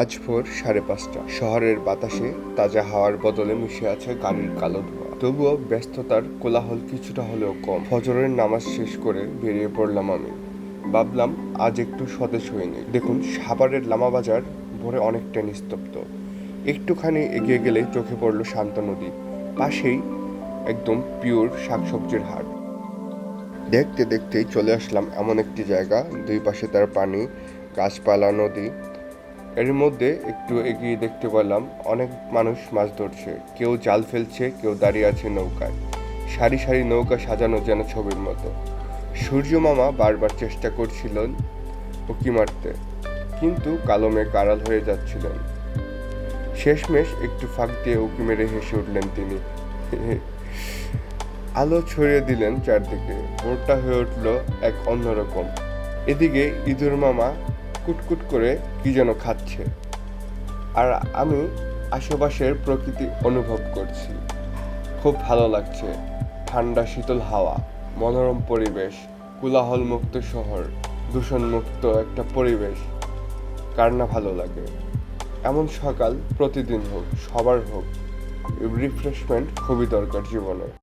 আজ ভোর 5:30। শহরের বাতাসে তাজা হাওয়ার বদলে মিশে আছে গাড়ির কালো ধোঁয়া। তবুও ব্যস্ততার কোলাহল কিছুটা হলেও কম। ফজরের নামাজ শেষ করে বেরিয়ে পড়লাম আমি। ভাবলাম আজ একটু স্বদেশ হয়ে নেই। দেখুন, সাভারের লামাবাজার ভোরে অনেকটা নিস্তব্ধ। একটুখানি এগিয়ে গেলেই চোখে পড়ল শান্ত নদী। পাশেই একদম পিওর শাকসবজির হাট। দেখতে দেখতেই চলে আসলাম এমন একটি জায়গা, দুই পাশে তার পানি, গাছপালা, নদী। এর মধ্যে একটু এগিয়ে দেখতে পেলাম অনেক মানুষ মাছ ধরছে। কেউ জাল ফেলছে, কেউ দাঁড়িয়ে আছে নৌকায়। সারি সারি নৌকা সাজানো যেন ছবির মতো। সূর্য মামা বারবার চেষ্টা করছিলেন উঁকি মারতে, কিন্তু কালো মেঘ আড়াল হয়ে যাচ্ছিলেন। শেষমেশ একটু ফাঁক দিয়ে উঁকি মেরে হেসে উঠলেন তিনি। আলো ছড়িয়ে দিলেন চারদিকে। ভোরটা হয়ে উঠল এক অন্যরকম। এদিকে ইঁদুর মামা কুটকুট করে কি যেন খাচ্ছে, আর আমি আশেপাশের প্রকৃতি অনুভব করছি। খুব ভালো লাগছে। ঠান্ডা শীতল হাওয়া, মনোরম পরিবেশ, কোলাহলমুক্ত শহর, দূষণমুক্ত একটা পরিবেশ। কার না ভালো লাগে? এমন সকাল প্রতিদিন হোক, সবার হোক। রিফ্রেশমেন্ট খুবই দরকার জীবনে।